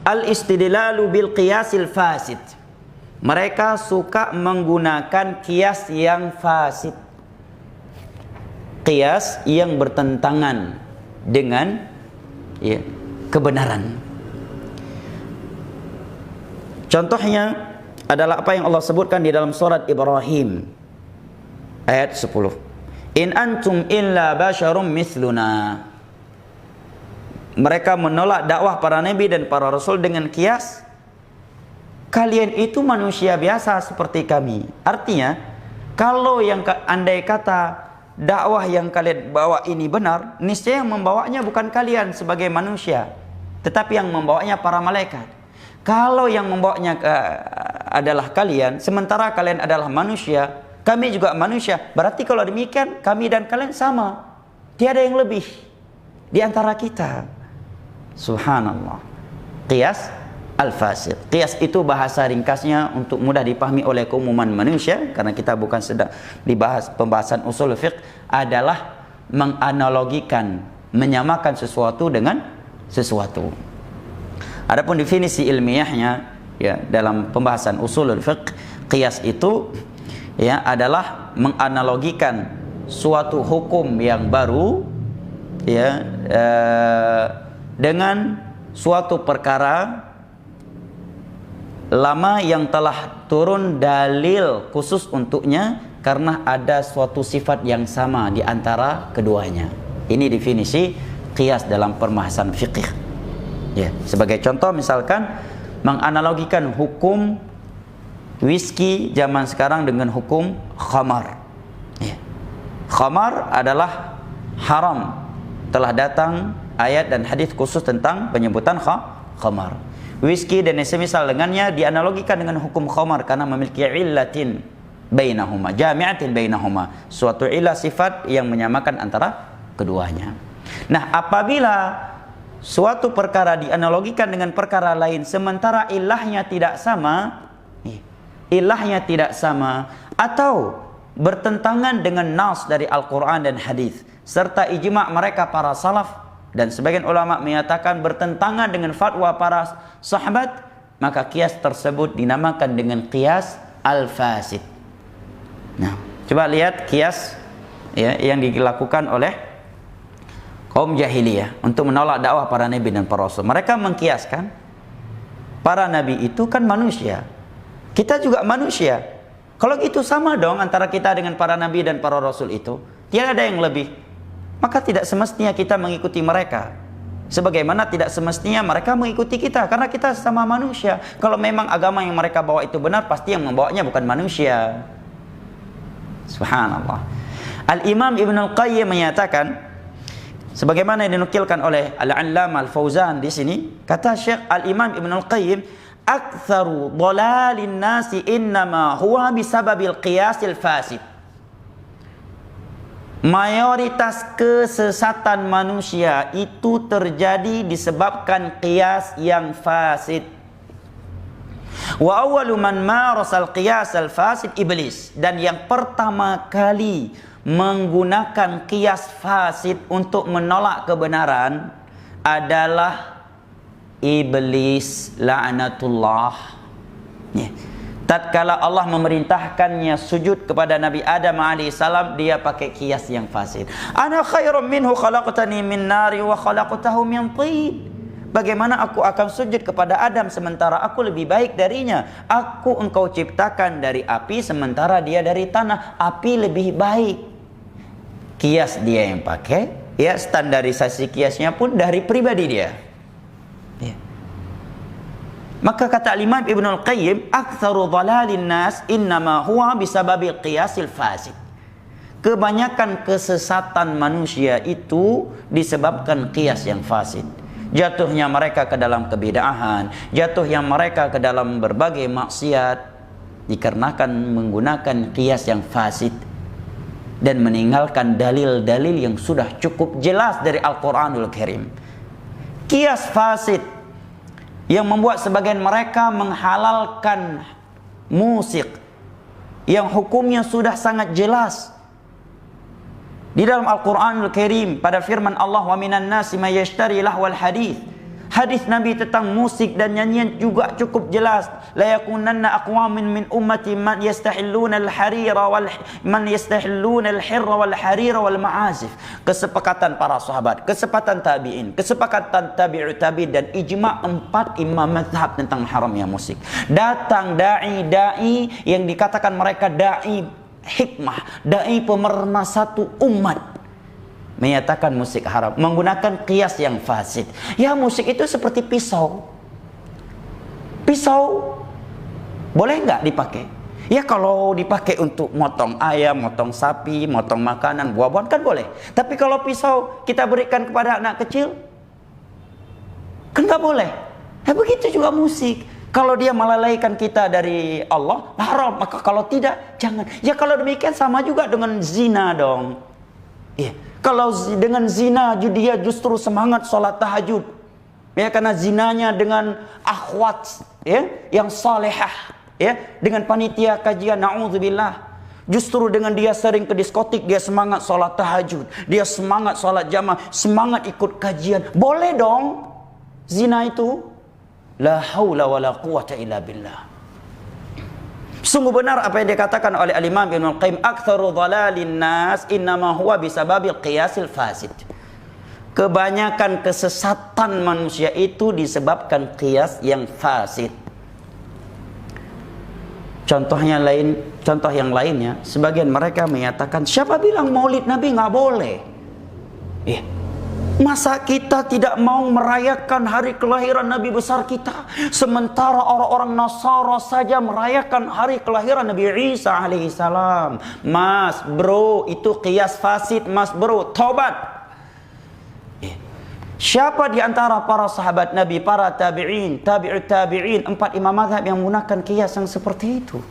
al-istidlalu bil qiyasil fasid. Mereka suka menggunakan kias yang fasid, kias yang bertentangan dengan kebenaran. Contohnya adalah apa yang Allah sebutkan di dalam surat Ibrahim ayat 10. In antum illa basyarum mithluna. Mereka menolak dakwah para nabi dan para rasul dengan kias, kalian itu manusia biasa seperti kami. Artinya, kalau yang andai kata dakwah yang kalian bawa ini benar, niscaya yang membawanya bukan kalian sebagai manusia, tetapi yang membawanya para malaikat. Kalau yang membawanya adalah kalian, sementara kalian adalah manusia, kami juga manusia, berarti kalau demikian kami dan kalian sama, tiada yang lebih di antara kita. Subhanallah. Qiyas al-fasid. Qiyas itu bahasa ringkasnya untuk mudah dipahami oleh keumuman manusia, karena kita bukan sedang dibahas pembahasan usul fiqh, adalah menganalogikan, menyamakan sesuatu dengan sesuatu. Adapun definisi ilmiahnya dalam pembahasan usul fiqh, qiyas itu adalah menganalogikan suatu hukum yang baru dengan suatu perkara lama yang telah turun dalil khusus untuknya karena ada suatu sifat yang sama di antara keduanya. Ini definisi qiyas dalam pembahasan fikih. Sebagai contoh misalkan menganalogikan hukum whisky zaman sekarang dengan hukum khamar. Khamar adalah haram. Telah datang ayat dan hadis khusus tentang penyebutan khamar. Whisky dan semisal dengannya dianalogikan dengan hukum khamar karena memiliki illatin bainahuma, jami'atin bainahuma, suatu illah sifat yang menyamakan antara keduanya. Nah, apabila suatu perkara dianalogikan dengan perkara lain sementara ilahnya tidak sama, atau bertentangan dengan nas dari Al-Quran dan hadis serta ijma' mereka para salaf, dan sebagian ulama menyatakan bertentangan dengan fatwa para sahabat, maka qiyas tersebut dinamakan dengan qiyas al-fasid. Nah, coba lihat qiyas yang dilakukan oleh kaum jahiliyah untuk menolak dakwah para nabi dan para rasul. Mereka mengkiaskan para nabi itu kan manusia, kita juga manusia. Kalau gitu sama dong antara kita dengan para nabi dan para rasul itu, tiada ada yang lebih. Maka tidak semestinya kita mengikuti mereka, sebagaimana tidak semestinya mereka mengikuti kita, karena kita sama manusia. Kalau memang agama yang mereka bawa itu benar, pasti yang membawanya bukan manusia. Subhanallah. Al-Imam Ibn Al-Qayyim menyatakan, sebagaimana yang dinukilkan oleh Al-Allamah Al-Fauzan di sini, kata Syekh Al-Imam Ibn Al-Qayyim, aktsaru dhalalin nasi innama huwa bisababil qiyasil fasid. Mayoritas kesesatan manusia itu terjadi disebabkan qiyas yang fasid. Wa awwalu man marasal qiyas al fasid iblis, dan yang pertama kali menggunakan qiyas fasid untuk menolak kebenaran adalah iblis la'natullah. Tatkala Allah memerintahkannya sujud kepada Nabi Adam alaihissalam, dia pakai kias yang fasid. Ana khairum minhu khalaqtani min nari wa khalaqtahu min tin. Bagaimana aku akan sujud kepada Adam sementara aku lebih baik darinya? Aku engkau ciptakan dari api sementara dia dari tanah. Api lebih baik. Kias dia yang pakai, standarisasi kiasnya pun dari pribadi dia. Maka kata Imam Ibn Al-Qayyim, aktsaru dhalalin nas innama huwa bisababil qiyasil fasid. Kebanyakan kesesatan manusia itu disebabkan qiyas yang fasid. Jatuhnya mereka ke dalam kebid'ahan, jatuhnya mereka ke dalam berbagai maksiat dikarenakan menggunakan qiyas yang fasid dan meninggalkan dalil-dalil yang sudah cukup jelas dari Al-Quranul Karim. Qiyas fasid yang membuat sebagian mereka menghalalkan musik yang hukumnya sudah sangat jelas di dalam Al-Quranul Karim pada firman Allah, wa minan nasi may yashtari lahwal hadith Hadis Nabi tentang musik dan nyanyian juga cukup jelas. La yakunanna aqwamin min ummati man yastahilluna al-harira wal man yastahilluna al-hirra wal harira wal ma'azif. Kesepakatan para sahabat, kesepakatan tabi'in, kesepakatan tabi'ut tabi'in dan ijma' 4 imam mazhab tentang haramnya musik. Datang dai yang dikatakan mereka dai hikmah, dai pemerna satu umat, menyatakan musik haram menggunakan qiyas yang fasid. Ya, musik itu seperti pisau. Pisau boleh nggak dipakai? Ya, kalau dipakai untuk motong ayam, motong sapi, motong makanan, buah-buahan kan boleh. Tapi kalau pisau kita berikan kepada anak kecil, kan nggak boleh. Ya, begitu juga musik. Kalau dia melalaikan kita dari Allah, haram. Maka kalau tidak, jangan. Ya, kalau demikian sama juga dengan zina dong. Iya. Kalau dengan zina dia justru semangat sholat tahajud, ya, karena zinanya dengan akhwat, ya, yang salehah, ya, dengan panitia kajian, naudzubillah. Justru dengan dia sering ke diskotik, dia semangat sholat tahajud, dia semangat sholat jamaah, semangat ikut kajian. Boleh dong zina itu. La haula wala quwata illa billah. Sungguh benar apa yang dikatakan oleh Al-Imam Ibnu Al-Qayyim, aktsaru dhalalin nas innama huwa bisababil qiyasil fasid. Kebanyakan kesesatan manusia itu disebabkan qiyas yang fasid. Contoh yang lainnya, sebagian mereka menyatakan, siapa bilang Maulid Nabi nggak boleh? Masa kita tidak mau merayakan hari kelahiran Nabi besar kita, sementara orang-orang Nasara saja merayakan hari kelahiran Nabi Isa alaihissalam? Mas bro, itu qiyas fasid, mas bro, tobat. Siapa di antara para sahabat Nabi, para tabi'in, tabi'ut tabi'in, 4 imam mazhab yang menggunakan qiyas yang seperti itu?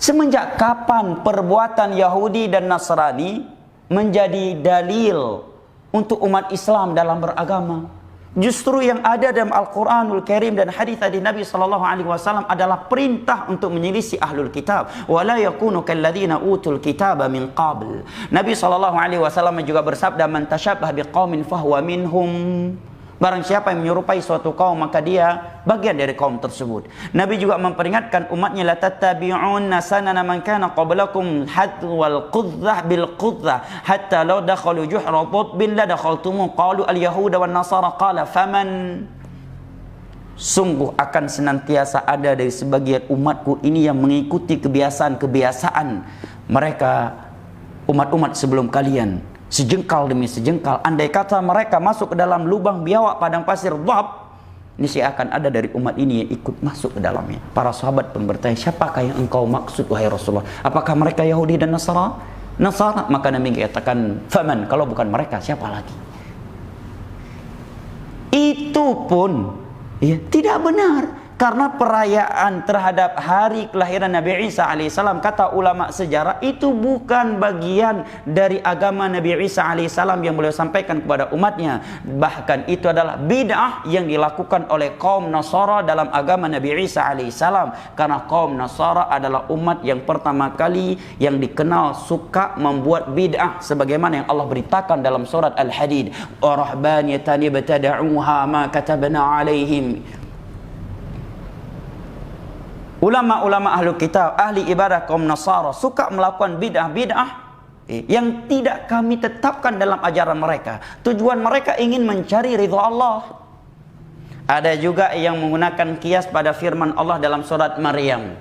Semenjak kapan perbuatan Yahudi dan Nasrani menjadi dalil untuk umat Islam dalam beragama? Justru yang ada dalam Al-Quranul Karim dan hadis dari Nabi SAW adalah perintah untuk menyelisih ahlul kitab. Wala yakunu kalladzina utul kitaba min qabl. Nabi SAW juga bersabda, man tasyabbah biqaumin fahuwa minhum. Barang siapa yang menyerupai suatu kaum, maka dia bagian dari kaum tersebut. Nabi juga memperingatkan umatnya, la tattabi'unna sanana man kana qablakum hadwal qudzah bil qudzah hatta law dakhalu juhra dhabbin la dakhaltumu qalu al yahuda wan nasara qala faman. Sungguh akan senantiasa ada dari sebagian umatku ini yang mengikuti kebiasaan-kebiasaan mereka umat-umat sebelum kalian, sejengkal demi sejengkal. Andai kata mereka masuk ke dalam lubang biawak padang pasir dhab, niscaya akan ada dari umat ini yang ikut masuk ke dalamnya. Para sahabat pun bertanya, siapakah yang engkau maksud wahai Rasulullah? Apakah mereka Yahudi dan Nasara? Maka Nabi katakan, faman, kalau bukan mereka siapa lagi? Itu pun tidak benar. Karena perayaan terhadap hari kelahiran Nabi Isa alaihissalam, kata ulama sejarah, itu bukan bagian dari agama Nabi Isa alaihissalam yang beliau sampaikan kepada umatnya. Bahkan itu adalah bid'ah yang dilakukan oleh kaum Nasara dalam agama Nabi Isa alaihissalam. Karena kaum Nasara adalah umat yang pertama kali yang dikenal suka membuat bid'ah, sebagaimana yang Allah beritakan dalam surat Al-Hadid, "Rahbaniyatan ibtada'uha ma katabna 'alaihim." Ulama-ulama ahlu kitab, ahli ibadah kaum Nasara suka melakukan bid'ah-bid'ah yang tidak kami tetapkan dalam ajaran mereka. Tujuan mereka ingin mencari ridha Allah. Ada juga yang menggunakan qiyas pada firman Allah dalam surat Maryam.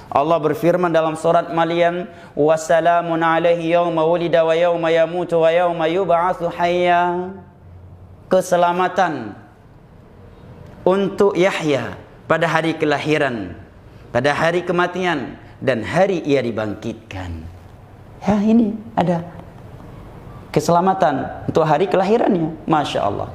Allah berfirman dalam surat Maryam, "Wassalamun alaihi yauma wulida wa yauma yamutu wa yauma yub'atsu hayya." Keselamatan untuk Yahya pada hari kelahiran, pada hari kematian, dan hari ia dibangkitkan. Ya, ini ada keselamatan untuk hari kelahirannya. Masya Allah.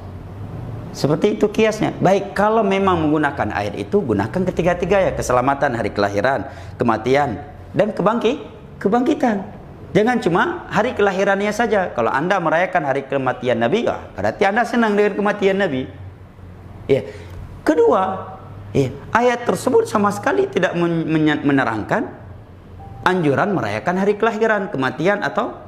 Seperti itu kiasnya. Baik, kalau memang menggunakan ayat itu, gunakan ketiga-tiga ya. Keselamatan hari kelahiran, kematian, dan kebangkitan. Jangan cuma hari kelahirannya saja. Kalau Anda merayakan hari kematian Nabi, berarti Anda senang dengan kematian Nabi. Ya. Kedua, ayat tersebut sama sekali tidak menerangkan anjuran merayakan hari kelahiran, kematian, atau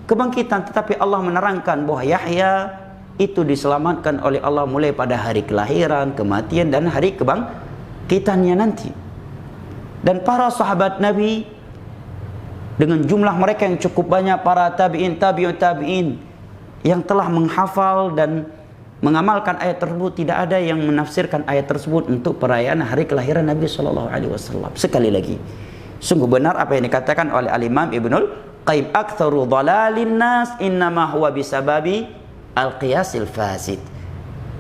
kebangkitan, tetapi Allah menerangkan bahwa Yahya itu diselamatkan oleh Allah mulai pada hari kelahiran, kematian, dan hari kebangkitannya nanti. Dan para sahabat Nabi dengan jumlah mereka yang cukup banyak, para tabi'in, tabi'ut tabi'in yang telah menghafal dan mengamalkan ayat tersebut, tidak ada yang menafsirkan ayat tersebut untuk perayaan hari kelahiran Nabi SAW. Sekali lagi, sungguh benar apa yang dikatakan oleh Al-Imam Ibnul Qayyim, aktsaru dhalalin nas innama huwa bisababi al-qiyasil fasid.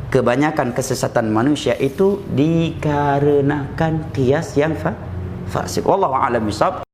Kebanyakan kesesatan manusia itu dikarenakan qiyas yang fasid. Wallahu a'lam bishawab.